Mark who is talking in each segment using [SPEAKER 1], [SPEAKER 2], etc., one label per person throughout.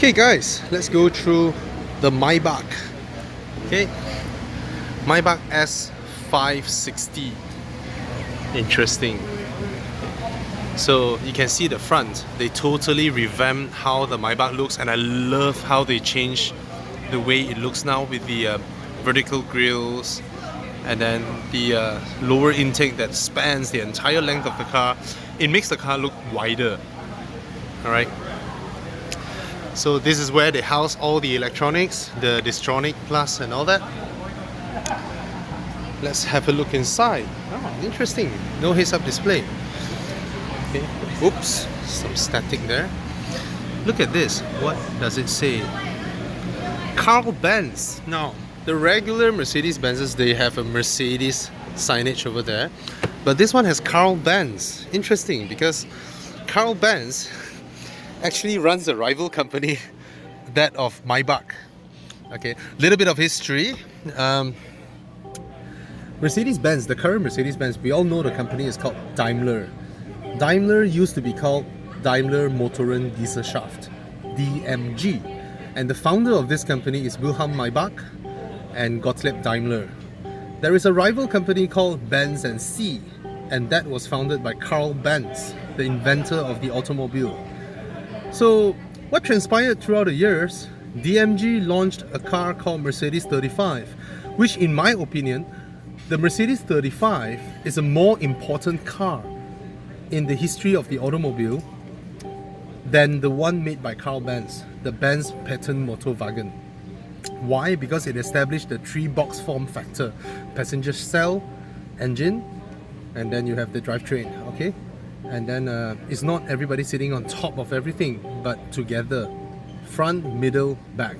[SPEAKER 1] Okay guys, let's go through the Maybach. Okay, Maybach S560. Interesting. So you can see the front, they totally revamped how the Maybach looks, and I love how they changed the way it looks now with the vertical grills and then the lower intake that spans the entire length of the car. It makes the car look wider. Alright, so this is where they house all the electronics, the Distronic Plus and all that. Let's have a look inside. Oh, interesting. No heads-up display. Okay. Oops, some static there. Look at this. What does it say? Carl Benz. Now, the regular Mercedes-Benzes, they have a Mercedes signage over there, but this one has Carl Benz. Interesting, because Carl Benz actually runs a rival company, that of Maybach. Okay, little bit of history. Mercedes-Benz, the current Mercedes-Benz, we all know the company is called Daimler. Daimler used to be called Daimler Motoren Gesellschaft, DMG. And the founder of this company is Wilhelm Maybach and Gottlieb Daimler. There is a rival company called Benz & C, and that was founded by Carl Benz, the inventor of the automobile. So what transpired throughout the years, DMG launched a car called Mercedes 35, which in my opinion, the Mercedes 35 is a more important car in the history of the automobile than the one made by Carl Benz, the Benz Patent Motorwagen. Why? Because it established the three-box form factor: passenger cell, engine, and then you have the drivetrain. Okay, and then it's not everybody sitting on top of everything, but together, front, middle, back.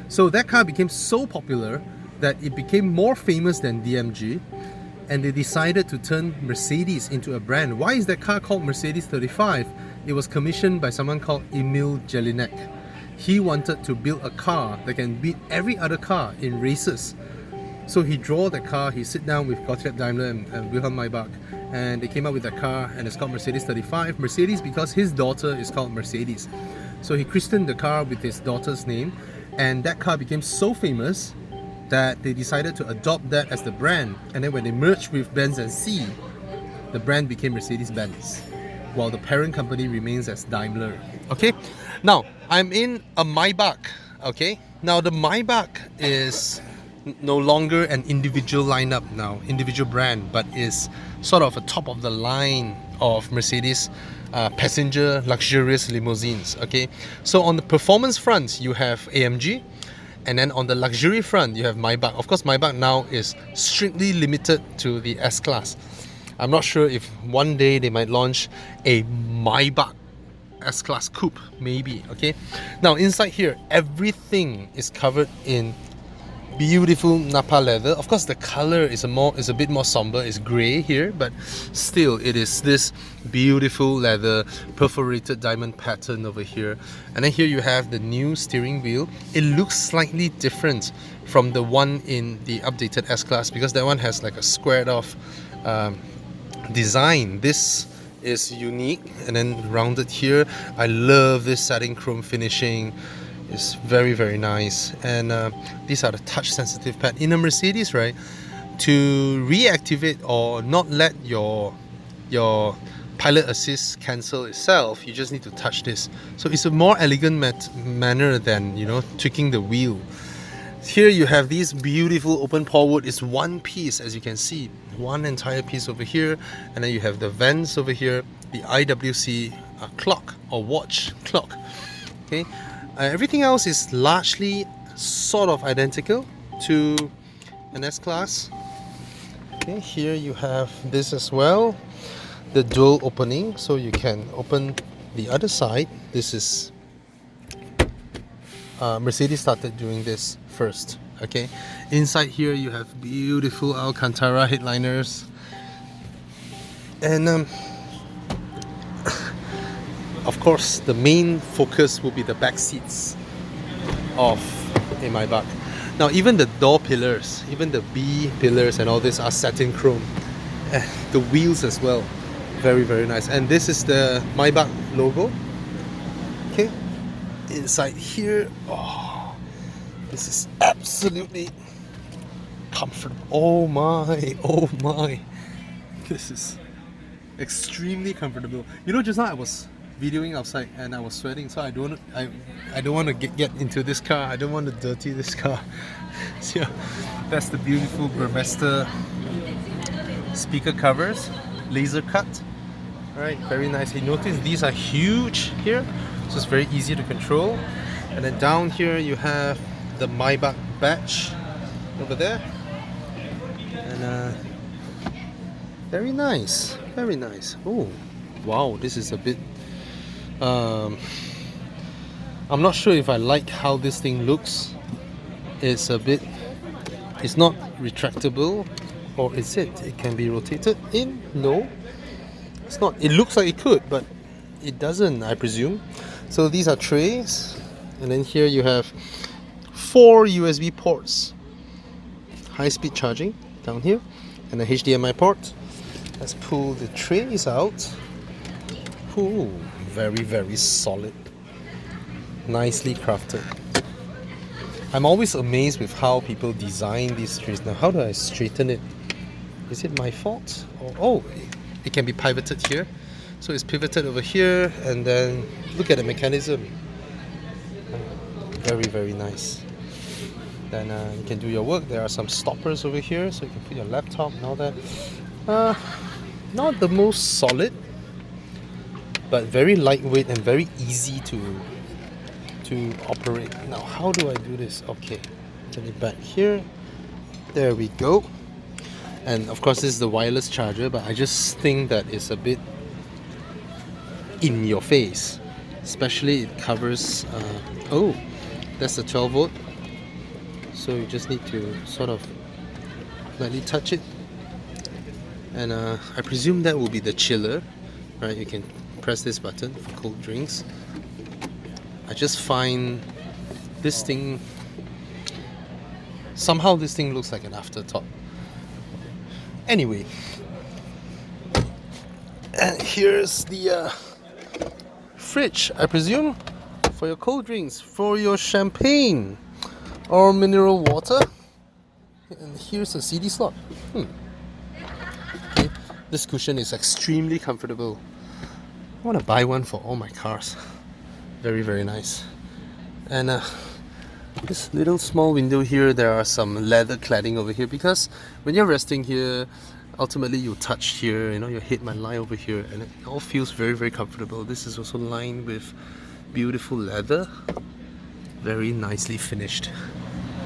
[SPEAKER 1] So that car became so popular that it became more famous than DMG, and they decided to turn Mercedes into a brand. Why is that car called Mercedes 35? It was commissioned by someone called Emil Jelinek. He wanted to build a car that can beat every other car in races. So he drew the car, he sit down with Gottlieb Daimler and Wilhelm Maybach, and they came up with a car, and it's called Mercedes 35. Mercedes because his daughter is called Mercedes. So he christened the car with his daughter's name, and that car became so famous that they decided to adopt that as the brand. And then when they merged with Benz & C, the brand became Mercedes-Benz, while the parent company remains as Daimler. Okay, now I'm in a Maybach. Okay, now the Maybach is no longer an individual lineup now, individual brand, but is sort of a top of the line of Mercedes passenger luxurious limousines. Okay, so on the performance front you have AMG, and then on the luxury front you have Maybach. Of course, Maybach now is strictly limited to the S-Class. I'm not sure if one day they might launch a Maybach S-Class Coupe, maybe. Okay, now inside here everything is covered in beautiful Napa leather. Of course, the color is a bit more somber. It's grey here, but still it is this beautiful leather, perforated diamond pattern over here. And then here you have the new steering wheel. It looks slightly different from the one in the updated S-Class, because that one has like a squared off design. This is unique, and then rounded here. I love this satin chrome finishing. It's very, very nice. And these are the touch sensitive pad. In a Mercedes, right, to reactivate or not let your pilot assist cancel itself, you just need to touch this. So it's a more elegant manner than, you know, tweaking the wheel. Here you have these beautiful open pore wood. It's one piece, as you can see, one entire piece over here, and then you have the vents over here, the IWC clock or watch clock. Okay, everything else is largely sort of identical to an S-Class. Okay, here you have this as well, the dual opening, so you can open the other side. This is Mercedes started doing this first. Okay, inside here you have beautiful Alcantara headliners, and of course the main focus will be the back seats of a Maybach. Now even the door pillars, even the B pillars and all this are satin chrome. The wheels as well, very, very nice. And this is the Maybach logo. Okay, inside here. Oh, this is absolutely comfortable. Oh my. This is extremely comfortable. You know, just now I was videoing outside and I was sweating, so I don't want to get into this car. I don't want to dirty this car. So yeah, that's the beautiful Burmester speaker covers, laser cut. Alright, very nicely. Notice these are huge here, so it's very easy to control. And then down here you have the Maybach badge over there. And very nice, very nice. Oh, wow, this is a bit I'm not sure if I like how this thing looks. It's not retractable, or is it? It can be rotated in? No, it's not. It looks like it could, but it doesn't, I presume. So these are trays, and then here you have 4 USB ports, high-speed charging down here, and a HDMI port. Let's pull the trays out. Ooh, very solid, nicely crafted. I'm always amazed with how people design these trays. Now, how do I straighten it? Is it my fault? Oh, it can be pivoted here. So it's pivoted over here, and then look at the mechanism. Very nice. Then you can do your work. There are some stoppers over here, so you can put your laptop and all that. Not the most solid, but very lightweight and very easy to operate. Now, how do I do this? Okay, turn it back here. There we go. And of course, this is the wireless charger, but I just think that it's a bit in your face. Especially it covers. Oh, that's the 12 volt. So you just need to sort of lightly touch it. And I presume that will be the chiller, right? You can press this button for cold drinks. I just find this thing, somehow this thing looks like an afterthought. Anyway, and here's the fridge, I presume, for your cold drinks, for your champagne or mineral water. And here's a CD slot. Okay. This cushion is extremely comfortable. I want to buy one for all my cars. Very nice. And this little small window here, there are some leather cladding over here, because when you're resting here, ultimately you touch here, you know, your head might lie over here, and it all feels very comfortable. This is also lined with beautiful leather, very nicely finished.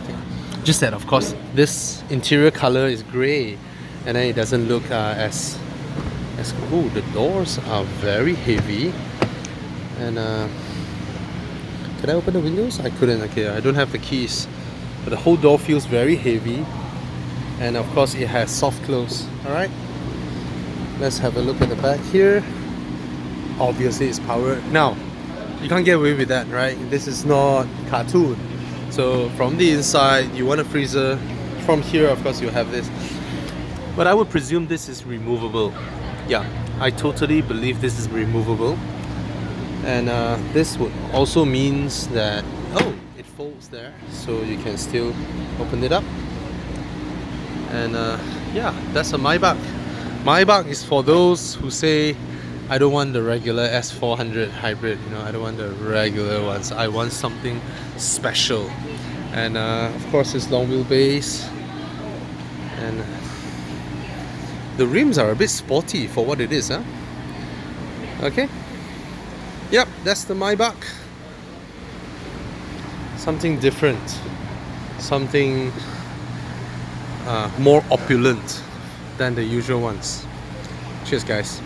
[SPEAKER 1] Okay. Just that, of course, this interior color is grey, and then it doesn't look as cool. The doors are very heavy, and can I open the windows? I couldn't. Okay, I don't have the keys, but the whole door feels very heavy, and of course it has soft close. Alright, let's have a look at the back here. Obviously it's powered. Now, you can't get away with that, right? This is not cartoon. So from the inside, you want a freezer. From here, of course, you have this. But I would presume this is removable. Yeah, I totally believe this is removable. And this would also means that, oh, it folds there, so you can still open it up. And yeah, that's a Maybach. Maybach is for those who say, I don't want the regular S400 hybrid, you know, I don't want the regular ones. I want something special. And of course, it's long wheelbase. And the rims are a bit sporty for what it is, huh? Okay. Yep, that's the Maybach. Something different. Something more opulent than the usual ones. Cheers, guys.